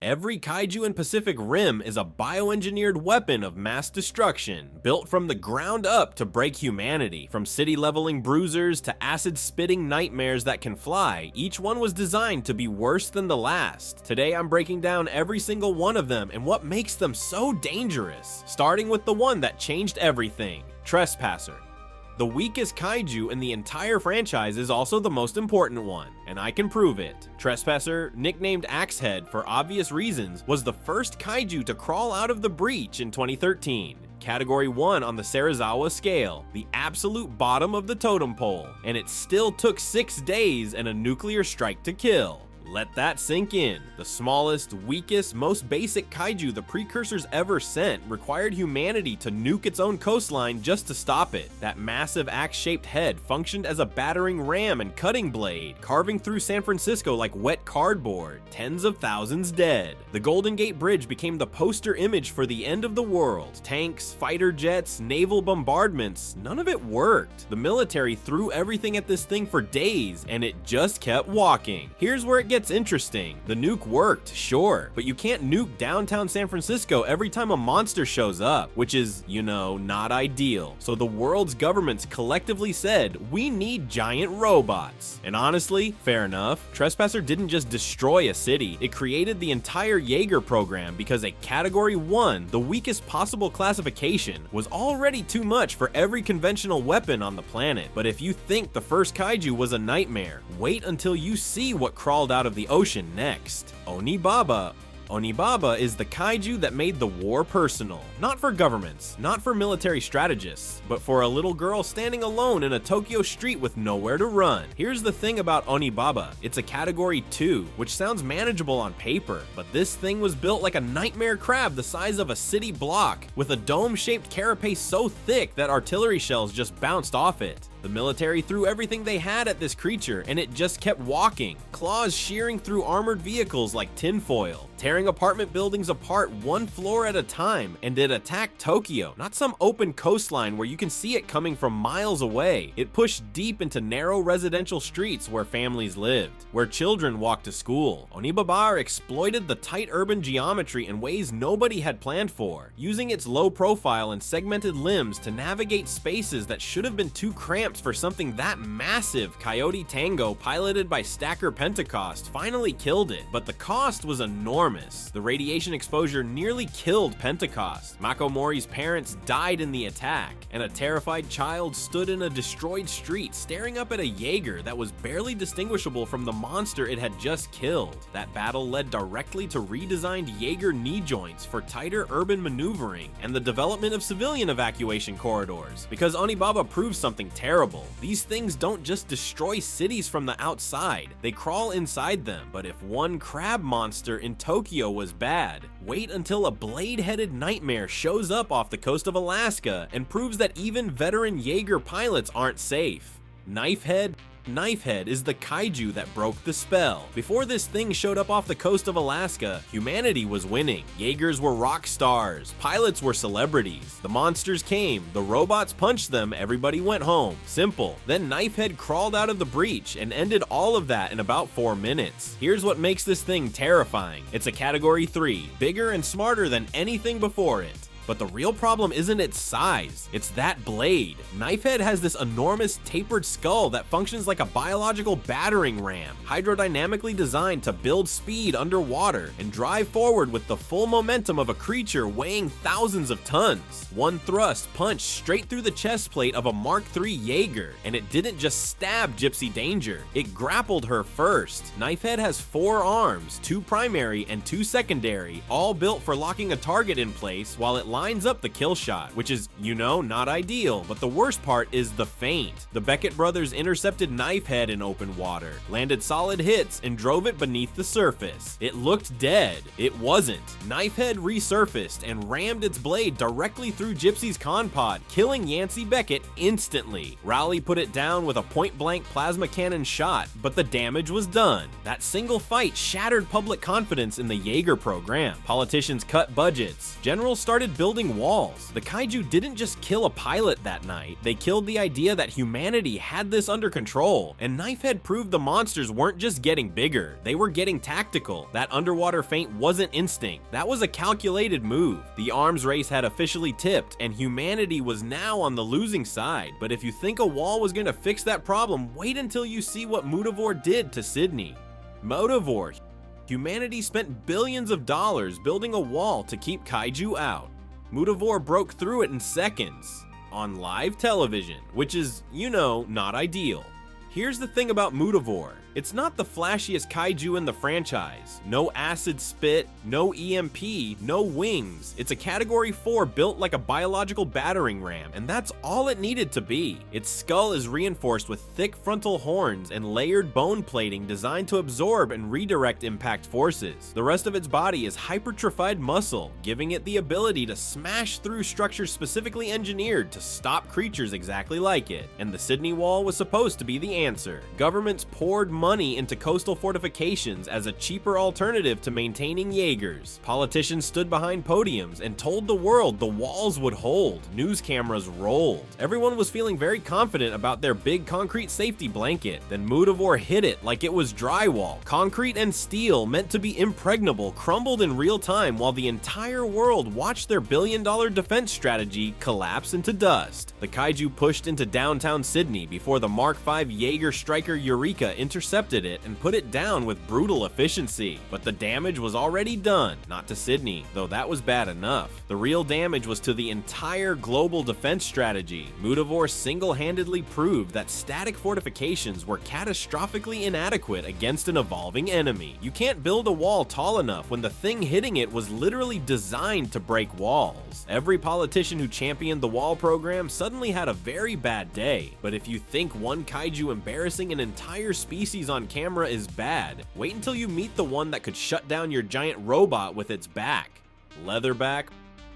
Every kaiju in Pacific Rim is a bioengineered weapon of mass destruction, built from the ground up to break humanity. From city-leveling bruisers to acid-spitting nightmares that can fly, each one was designed to be worse than the last. Today I'm breaking down every single one of them and what makes them so dangerous, starting with the one that changed everything, Trespasser. The weakest kaiju in the entire franchise is also the most important one, and I can prove it. Trespasser, nicknamed Axehead for obvious reasons, was the first kaiju to crawl out of the breach in 2013. Category 1 on the Serizawa scale, the absolute bottom of the totem pole, and it still took 6 days and a nuclear strike to kill. Let that sink in. The smallest, weakest, most basic kaiju the precursors ever sent required humanity to nuke its own coastline just to stop it. That massive axe-shaped head functioned as a battering ram and cutting blade, carving through San Francisco like wet cardboard, tens of thousands dead. The Golden Gate Bridge became the poster image for the end of the world. Tanks, fighter jets, naval bombardments, none of it worked. The military threw everything at this thing for days, and it just kept walking. Here's where it gets interesting. The nuke worked, sure, but you can't nuke downtown San Francisco every time a monster shows up, which is, you know, not ideal. So the world's governments collectively said, we need giant robots. And honestly, fair enough. Trespasser didn't just destroy a city, it created the entire Jaeger program because a Category 1, the weakest possible classification, was already too much for every conventional weapon on the planet. But if you think the first kaiju was a nightmare, wait until you see what crawled out of the ocean next. Onibaba. Onibaba is the kaiju that made the war personal. Not for governments, not for military strategists, but for a little girl standing alone in a Tokyo street with nowhere to run. Here's the thing about Onibaba, it's a Category 2, which sounds manageable on paper, but this thing was built like a nightmare crab the size of a city block, with a dome-shaped carapace so thick that artillery shells just bounced off it. The military threw everything they had at this creature, and it just kept walking, claws shearing through armored vehicles like tinfoil, tearing apartment buildings apart one floor at a time, and it attacked Tokyo, not some open coastline where you can see it coming from miles away. It pushed deep into narrow residential streets where families lived, where children walked to school. Onibaba exploited the tight urban geometry in ways nobody had planned for, using its low profile and segmented limbs to navigate spaces that should have been too cramped for something that massive. Coyote Tango, piloted by Stacker Pentecost, finally killed it, but the cost was enormous. The radiation exposure nearly killed Pentecost. Mako Mori's parents died in the attack, and a terrified child stood in a destroyed street staring up at a Jaeger that was barely distinguishable from the monster it had just killed. That battle led directly to redesigned Jaeger knee joints for tighter urban maneuvering and the development of civilian evacuation corridors, because Onibaba proved something terrible. These things don't just destroy cities from the outside, they crawl inside them. But if one crab monster in Tokyo was bad, wait until a blade-headed nightmare shows up off the coast of Alaska and proves that even veteran Jaeger pilots aren't safe. Knifehead. Knifehead is the kaiju that broke the spell. Before this thing showed up off the coast of Alaska, humanity was winning. Jaegers were rock stars, pilots were celebrities. The monsters came, the robots punched them, everybody went home. Simple. Then Knifehead crawled out of the breach and ended all of that in about 4 minutes. Here's what makes this thing terrifying. It's a Category 3, bigger and smarter than anything before it. But the real problem isn't its size, it's that blade. Knifehead has this enormous tapered skull that functions like a biological battering ram, hydrodynamically designed to build speed underwater and drive forward with the full momentum of a creature weighing thousands of tons. One thrust punched straight through the chest plate of a Mark III Jaeger, and it didn't just stab Gypsy Danger, it grappled her first. Knifehead has 4 arms, 2 primary and 2 secondary, all built for locking a target in place while it lines up the kill shot, which is, you know, not ideal, but the worst part is the feint. The Beckett brothers intercepted Knifehead in open water, landed solid hits, and drove it beneath the surface. It looked dead. It wasn't. Knifehead resurfaced and rammed its blade directly through Gypsy's con pod, killing Yancey Beckett instantly. Rowley put it down with a point-blank plasma cannon shot, but the damage was done. That single fight shattered public confidence in the Jaeger program. Politicians cut budgets. Generals started building building walls. The kaiju didn't just kill a pilot that night, they killed the idea that humanity had this under control, and Knifehead proved the monsters weren't just getting bigger, they were getting tactical. That underwater feint wasn't instinct, that was a calculated move. The arms race had officially tipped, and humanity was now on the losing side. But if you think a wall was gonna fix that problem, wait until you see what Mutavore did to Sydney. Mutavore. Humanity spent billions of dollars building a wall to keep kaiju out. Mutavore broke through it in seconds, on live television, which is, you know, not ideal. Here's the thing about Mutavore. It's not the flashiest kaiju in the franchise. No acid spit, no EMP, no wings. It's a category 4 built like a biological battering ram, and that's all it needed to be. Its skull is reinforced with thick frontal horns and layered bone plating designed to absorb and redirect impact forces. The rest of its body is hypertrophied muscle, giving it the ability to smash through structures specifically engineered to stop creatures exactly like it. And the Sydney Wall was supposed to be the answer. Governments poured money into coastal fortifications as a cheaper alternative to maintaining Jaegers. Politicians stood behind podiums and told the world the walls would hold. News cameras rolled. Everyone was feeling very confident about their big concrete safety blanket. Then Mutavore hit it like it was drywall. Concrete and steel meant to be impregnable crumbled in real time while the entire world watched their billion-dollar defense strategy collapse into dust. The kaiju pushed into downtown Sydney before the Mark V Jaeger Striker Eureka intercepted it and put it down with brutal efficiency. But the damage was already done, not to Sydney, though that was bad enough. The real damage was to the entire global defense strategy. Mutavore single-handedly proved that static fortifications were catastrophically inadequate against an evolving enemy. You can't build a wall tall enough when the thing hitting it was literally designed to break walls. Every politician who championed the wall program suddenly had a very bad day. But if you think one kaiju embarrassing an entire species on camera is bad, wait until you meet the one that could shut down your giant robot with its back. Leatherback.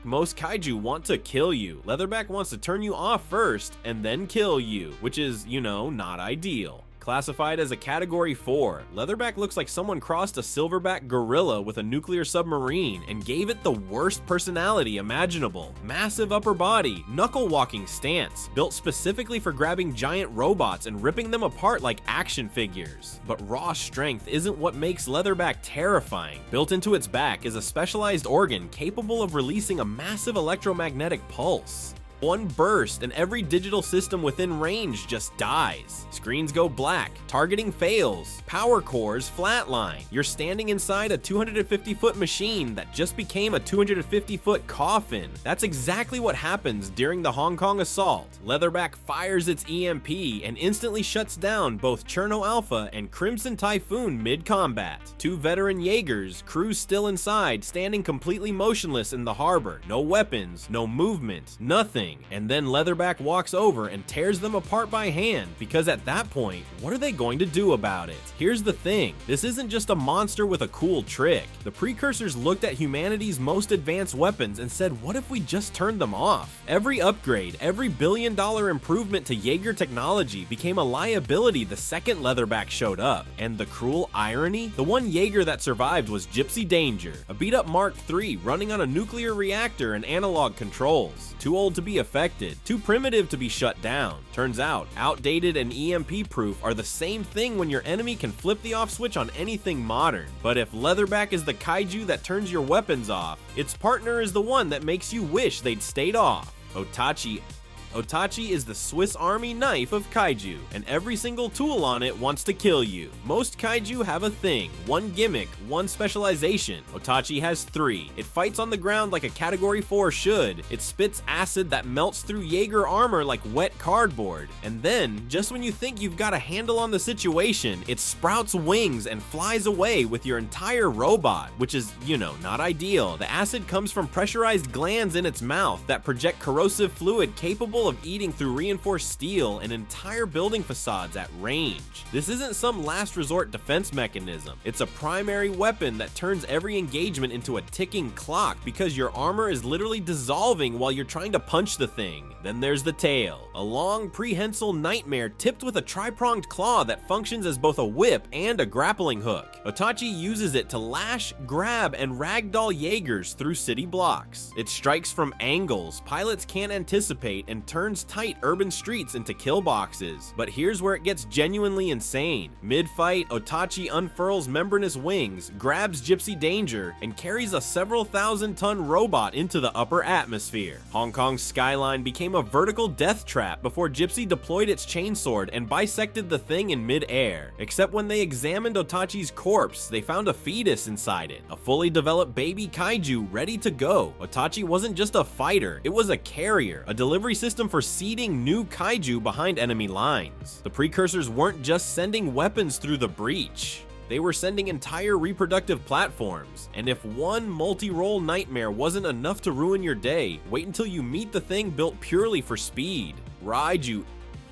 Most kaiju want to kill you. Leatherback wants to turn you off first and then kill you, which is, you know, not ideal. Classified as a category 4, Leatherback looks like someone crossed a silverback gorilla with a nuclear submarine and gave it the worst personality imaginable. Massive upper body, knuckle-walking stance, built specifically for grabbing giant robots and ripping them apart like action figures. But raw strength isn't what makes Leatherback terrifying. Built into its back is a specialized organ capable of releasing a massive electromagnetic pulse. One burst and every digital system within range just dies. Screens go black, targeting fails, power cores flatline. You're standing inside a 250-foot machine that just became a 250-foot coffin. That's exactly what happens during the Hong Kong assault. Leatherback fires its EMP and instantly shuts down both Cherno Alpha and Crimson Typhoon mid-combat. 2 veteran Jaegers, crews still inside, standing completely motionless in the harbor. No weapons, no movement, nothing. And then Leatherback walks over and tears them apart by hand, because at that point, what are they going to do about it? Here's the thing, this isn't just a monster with a cool trick. The precursors looked at humanity's most advanced weapons and said, what if we just turned them off? Every upgrade, every billion-dollar improvement to Jaeger technology became a liability the second Leatherback showed up. And the cruel irony? The one Jaeger that survived was Gypsy Danger, a beat-up Mark III running on a nuclear reactor and analog controls. Too old to be affected, too primitive to be shut down. Turns out, outdated and EMP proof are the same thing when your enemy can flip the off switch on anything modern. But if Leatherback is the kaiju that turns your weapons off, its partner is the one that makes you wish they'd stayed off. Otachi is the Swiss Army knife of kaiju, and every single tool on it wants to kill you. Most kaiju have a thing, one gimmick, one specialization. Otachi has 3. It fights on the ground like a category 4 should. It spits acid that melts through Jaeger armor like wet cardboard. And then, just when you think you've got a handle on the situation, it sprouts wings and flies away with your entire robot, which is, you know, not ideal. The acid comes from pressurized glands in its mouth that project corrosive fluid capable capable of eating through reinforced steel and entire building facades at range. This isn't some last resort defense mechanism. It's a primary weapon that turns every engagement into a ticking clock because your armor is literally dissolving while you're trying to punch the thing. Then there's the tail, a long prehensile nightmare tipped with a tri-pronged claw that functions as both a whip and a grappling hook. Otachi uses it to lash, grab, and ragdoll Jaegers through city blocks. It strikes from angles pilots can't anticipate and turns tight urban streets into kill boxes. But here's where it gets genuinely insane. Mid-fight, Otachi unfurls membranous wings, grabs Gypsy Danger, and carries a several thousand-ton robot into the upper atmosphere. Hong Kong's skyline became a vertical death trap before Gypsy deployed its chainsword and bisected the thing in mid-air. Except when they examined Otachi's corpse, they found a fetus inside it, a fully developed baby kaiju ready to go. Otachi wasn't just a fighter, it was a carrier, a delivery system for seeding new kaiju behind enemy lines. The precursors weren't just sending weapons through the breach. They were sending entire reproductive platforms, and if one multi-role nightmare wasn't enough to ruin your day, wait until you meet the thing built purely for speed. Raiju.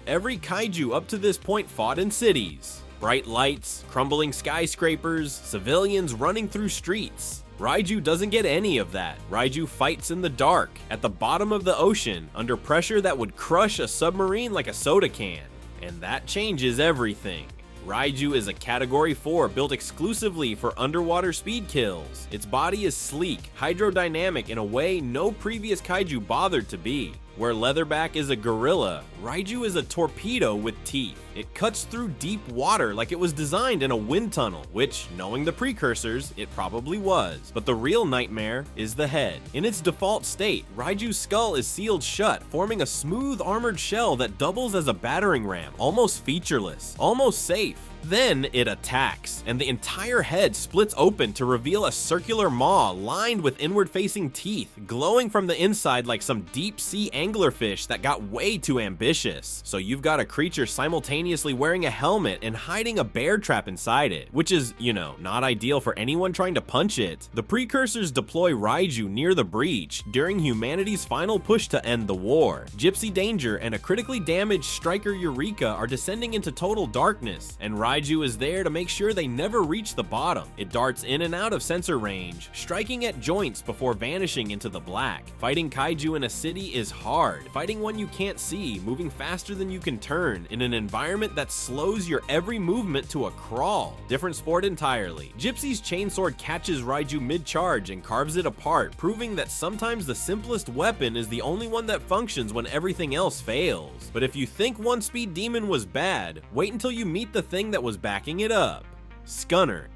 Every kaiju up to this point fought in cities. Bright lights, crumbling skyscrapers, civilians running through streets. Raiju doesn't get any of that. Raiju fights in the dark, at the bottom of the ocean, under pressure that would crush a submarine like a soda can. And that changes everything. Raiju is a Category 4 built exclusively for underwater speed kills. Its body is sleek, hydrodynamic in a way no previous kaiju bothered to be. Where Leatherback is a gorilla, Raiju is a torpedo with teeth. It cuts through deep water like it was designed in a wind tunnel, which, knowing the precursors, it probably was. But the real nightmare is the head. In its default state, Raiju's skull is sealed shut, forming a smooth armored shell that doubles as a battering ram, almost featureless, almost safe. Then it attacks, and the entire head splits open to reveal a circular maw lined with inward-facing teeth, glowing from the inside like some deep-sea anglerfish that got way too ambitious. So you've got a creature simultaneously wearing a helmet and hiding a bear trap inside it, which is, you know, not ideal for anyone trying to punch it. The precursors deploy Raiju near the breach during humanity's final push to end the war. Gypsy Danger and a critically damaged Striker Eureka are descending into total darkness, and Raiju is there to make sure they never reach the bottom. It darts in and out of sensor range, striking at joints before vanishing into the black. Fighting kaiju in a city is hard. Fighting one you can't see, moving faster than you can turn, in an environment that slows your every movement to a crawl. Different sport entirely. Gypsy's chainsword catches Raiju mid-charge and carves it apart, proving that sometimes the simplest weapon is the only one that functions when everything else fails. But if you think One Speed Demon was bad, wait until you meet the thing that was backing it up. Scunner.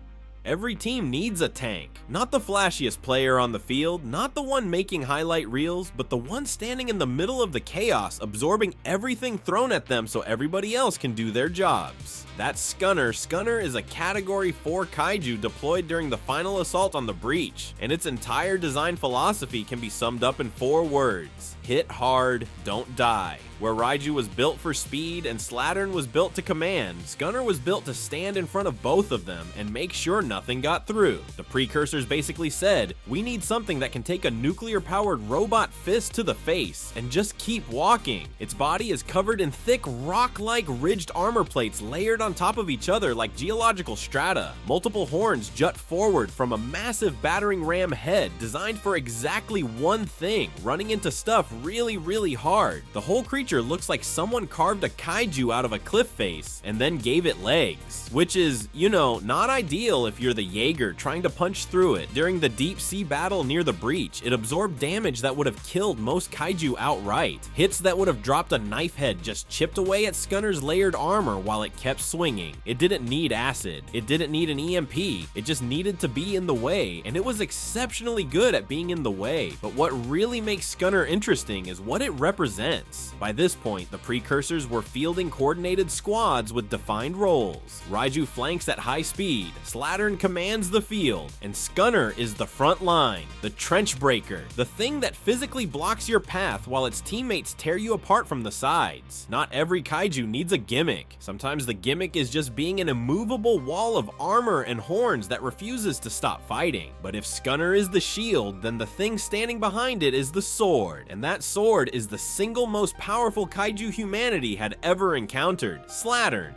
Every team needs a tank. Not the flashiest player on the field, not the one making highlight reels, but the one standing in the middle of the chaos, absorbing everything thrown at them so everybody else can do their jobs. That's Scunner. Scunner is a Category 4 kaiju deployed during the final assault on the breach, and its entire design philosophy can be summed up in 4 words. Hit hard, don't die. Where Raiju was built for speed and Slattern was built to command, Scunner was built to stand in front of both of them and make sure nothing got through. The precursors basically said, we need something that can take a nuclear-powered robot fist to the face and just keep walking. Its body is covered in thick, rock-like ridged armor plates layered on top of each other like geological strata. Multiple horns jut forward from a massive battering ram head designed for exactly one thing, running into stuff really hard. The whole creature looks like someone carved a kaiju out of a cliff face and then gave it legs, which is, you know, not ideal if you're the Jaeger trying to punch through it. During the deep sea battle near the breach, it absorbed damage that would have killed most kaiju outright. Hits that would have dropped a knife head just chipped away at Scunner's layered armor while it kept swinging. It didn't need acid. It didn't need an EMP. It just needed to be in the way, and it was exceptionally good at being in the way. But what really makes Scunner interesting is what it represents. By this point, the precursors were fielding coordinated squads with defined roles. Raiju flanks at high speed, Slattern Slattern commands the field, and Scunner is the front line, the trench breaker, the thing that physically blocks your path while its teammates tear you apart from the sides. Not every kaiju needs a gimmick. Sometimes the gimmick is just being an immovable wall of armor and horns that refuses to stop fighting. But if Scunner is the shield, then the thing standing behind it is the sword, and that sword is the single most powerful kaiju humanity had ever encountered, Slattern.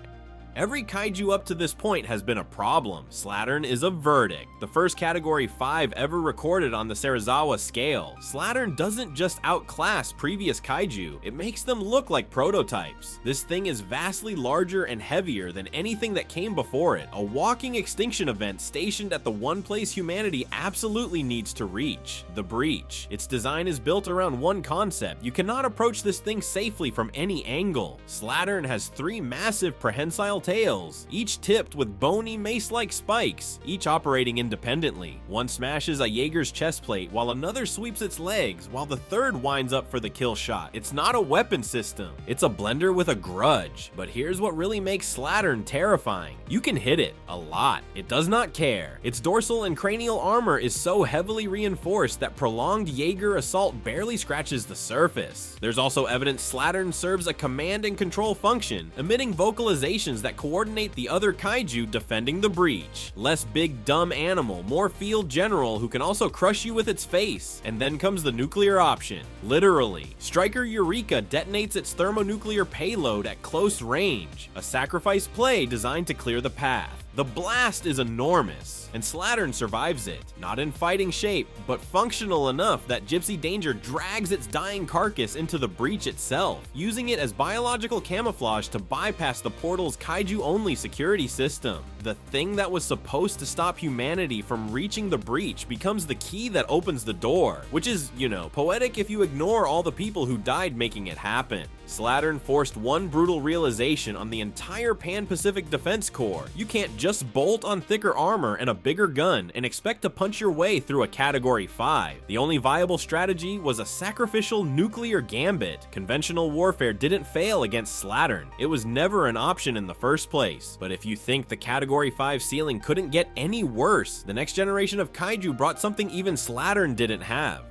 Every kaiju up to this point has been a problem. Slattern is a verdict. The first category 5 ever recorded on the Serizawa scale. Slattern doesn't just outclass previous kaiju, it makes them look like prototypes. This thing is vastly larger and heavier than anything that came before it. A walking extinction event stationed at the one place humanity absolutely needs to reach, the breach. Its design is built around one concept. You cannot approach this thing safely from any angle. Slattern has 3 massive prehensile tails, each tipped with bony mace-like spikes, each operating independently. One smashes a Jaeger's chest plate while another sweeps its legs, while the third winds up for the kill shot. It's not a weapon system, it's a blender with a grudge. But here's what really makes Slattern terrifying. You can hit it, a lot. It does not care. Its dorsal and cranial armor is so heavily reinforced that prolonged Jaeger assault barely scratches the surface. There's also evidence Slattern serves a command and control function, emitting vocalizations that coordinate the other kaiju defending the breach. Less big dumb animal, more field general who can also crush you with its face. And then comes the nuclear option. Literally. Striker Eureka detonates its thermonuclear payload at close range, a sacrifice play designed to clear the path. The blast is enormous, and Slattern survives it, not in fighting shape, but functional enough that Gypsy Danger drags its dying carcass into the breach itself, using it as biological camouflage to bypass the portal's kaiju-only security system. The thing that was supposed to stop humanity from reaching the breach becomes the key that opens the door, which is, you know, poetic if you ignore all the people who died making it happen. Slattern forced one brutal realization on the entire Pan-Pacific Defense Corps. You can't just bolt on thicker armor and a bigger gun and expect to punch your way through a Category 5. The only viable strategy was a sacrificial nuclear gambit. Conventional warfare didn't fail against Slattern. It was never an option in the first place. But if you think the Category 5 ceiling couldn't get any worse, the next generation of kaiju brought something even Slattern didn't have.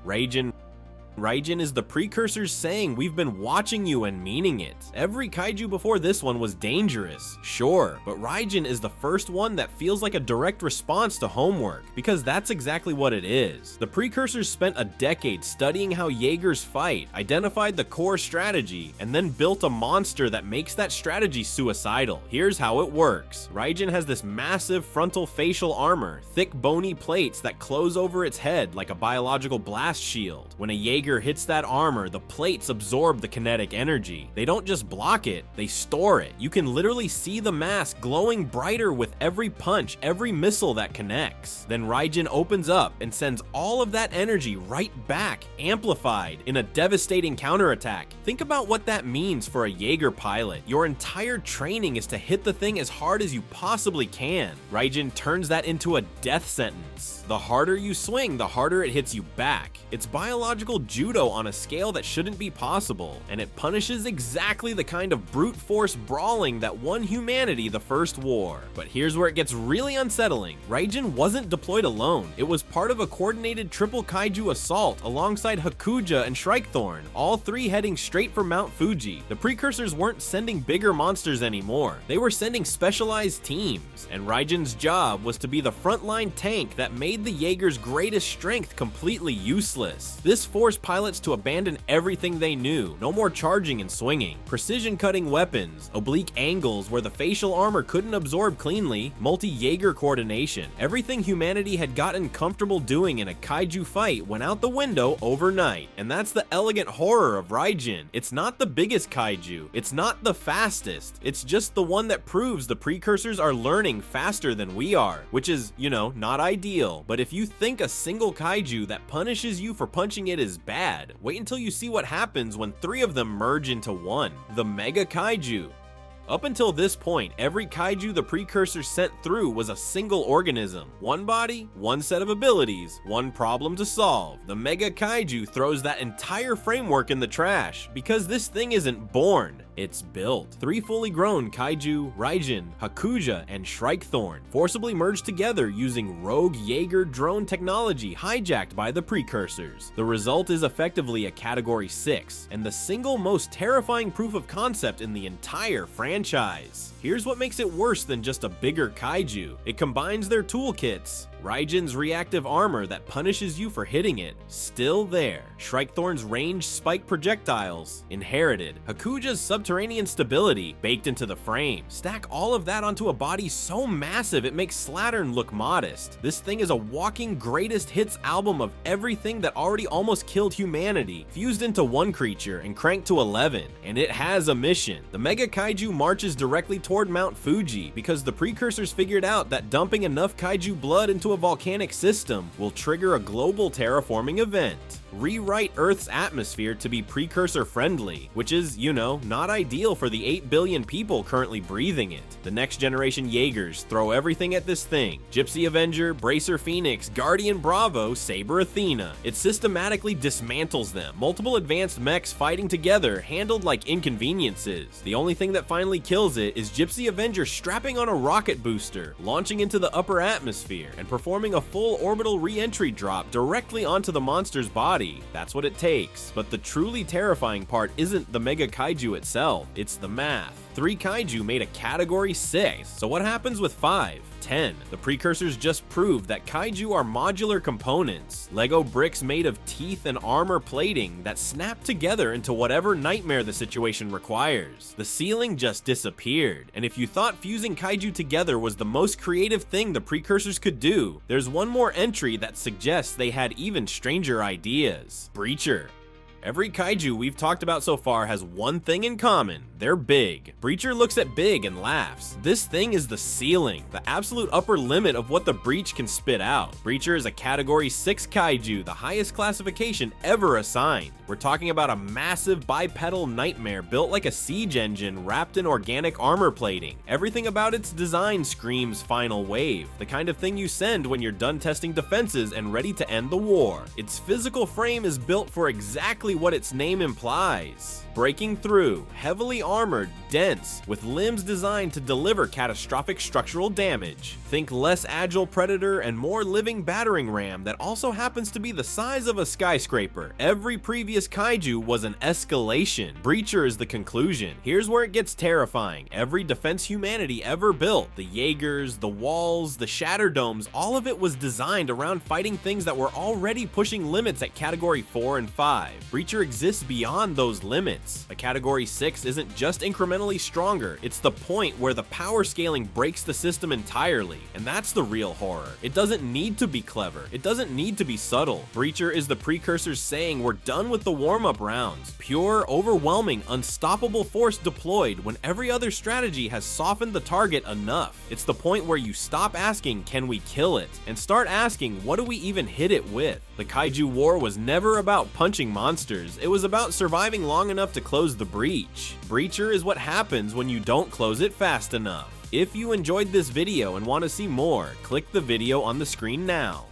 Raijin is the precursors saying we've been watching you and meaning it. Every kaiju before this one was dangerous, sure, but Raijin is the first one that feels like a direct response to homework, because that's exactly what it is. The precursors spent a decade studying how Jaegers fight, identified the core strategy, and then built a monster that makes that strategy suicidal. Here's how it works. Raijin has this massive frontal facial armor, thick bony plates that close over its head like a biological blast shield. When a Jaeger hits that armor, the plates absorb the kinetic energy. They don't just block it, they store it. You can literally see the mask glowing brighter with every punch, every missile that connects. Then Raijin opens up and sends all of that energy right back, amplified, in a devastating counterattack. Think about what that means for a Jaeger pilot. Your entire training is to hit the thing as hard as you possibly can. Raijin turns that into a death sentence. The harder you swing, the harder it hits you back. It's biological judo on a scale that shouldn't be possible, and it punishes exactly the kind of brute force brawling that won humanity the first war. But here's where it gets really unsettling. Raijin wasn't deployed alone. It was part of a coordinated triple kaiju assault alongside Hakuja and Shrikethorn, all 3 heading straight for Mount Fuji. The precursors weren't sending bigger monsters anymore. They were sending specialized teams, and Raijin's job was to be the frontline tank that made the Jaeger's greatest strength completely useless. This forced pilots to abandon everything they knew. No more charging and swinging. Precision cutting weapons, oblique angles where the facial armor couldn't absorb cleanly, multi-Jaeger coordination. Everything humanity had gotten comfortable doing in a kaiju fight went out the window overnight. And that's the elegant horror of Raijin. It's not the biggest kaiju. It's not the fastest. It's just the one that proves the precursors are learning faster than we are, which is, you know, not ideal. But if you think a single kaiju that punishes you for punching it is bad, wait until you see what happens when 3 of them merge into one, the Mega Kaiju. Up until this point, every kaiju the precursor sent through was a single organism. One body, one set of abilities, one problem to solve. The Mega Kaiju throws that entire framework in the trash, because this thing isn't born. It's built. 3 fully grown Kaiju, Raijin, Hakuja, and Shrikethorn forcibly merged together using rogue Jaeger drone technology hijacked by the precursors. The result is effectively a Category 6, and the single most terrifying proof of concept in the entire franchise. Here's what makes it worse than just a bigger Kaiju. It combines their toolkits. Raijin's reactive armor that punishes you for hitting it, still there. Shrikethorn's ranged spike projectiles, inherited. Hakuja's subterranean stability, baked into the frame. Stack all of that onto a body so massive it makes Slattern look modest. This thing is a walking greatest hits album of everything that already almost killed humanity, fused into one creature and cranked to 11. And it has a mission. The Mega Kaiju marches directly toward Mount Fuji because the precursors figured out that dumping enough Kaiju blood into a volcanic system will trigger a global terraforming event. Rewrite Earth's atmosphere to be precursor friendly, which is, you know, not ideal for the 8 billion people currently breathing it. The next generation Jaegers throw everything at this thing. Gypsy Avenger, Bracer Phoenix, Guardian Bravo, Saber Athena. It systematically dismantles them. Multiple advanced mechs fighting together, handled like inconveniences. The only thing that finally kills it is Gypsy Avenger strapping on a rocket booster, launching into the upper atmosphere, and performing a full orbital re-entry drop directly onto the monster's body. That's what it takes. But the truly terrifying part isn't the Mega Kaiju itself, it's the math. 3 Kaiju made a Category 6, so what happens with 5, 10? The precursors just proved that Kaiju are modular components, Lego bricks made of teeth and armor plating that snap together into whatever nightmare the situation requires. The ceiling just disappeared, and if you thought fusing Kaiju together was the most creative thing the precursors could do, there's one more entry that suggests they had even stranger ideas. Breacher. Every Kaiju we've talked about so far has one thing in common. They're big. Breacher looks at big and laughs. This thing is the ceiling, the absolute upper limit of what the Breach can spit out. Breacher is a Category 6 Kaiju, the highest classification ever assigned. We're talking about a massive bipedal nightmare built like a siege engine wrapped in organic armor plating. Everything about its design screams final wave, the kind of thing you send when you're done testing defenses and ready to end the war. Its physical frame is built for exactly what its name implies. Breaking through, heavily armored, dense, with limbs designed to deliver catastrophic structural damage. Think less agile Predator and more living battering ram that also happens to be the size of a skyscraper. Every previous Kaiju was an escalation. Breacher is the conclusion. Here's where it gets terrifying. Every defense humanity ever built, the Jaegers, the walls, the Shatter Domes, all of it was designed around fighting things that were already pushing limits at Category 4 and 5. Breacher exists beyond those limits. A Category 6 isn't just incrementally stronger, it's the point where the power scaling breaks the system entirely, and that's the real horror. It doesn't need to be clever, it doesn't need to be subtle. Breacher is the precursors saying we're done with the warm-up rounds. Pure, overwhelming, unstoppable force deployed when every other strategy has softened the target enough. It's the point where you stop asking, can we kill it, and start asking, what do we even hit it with? The Kaiju War was never about punching monsters, it was about surviving long enough to close the breach. Breacher is what happens when you don't close it fast enough. If you enjoyed this video and want to see more, click the video on the screen now.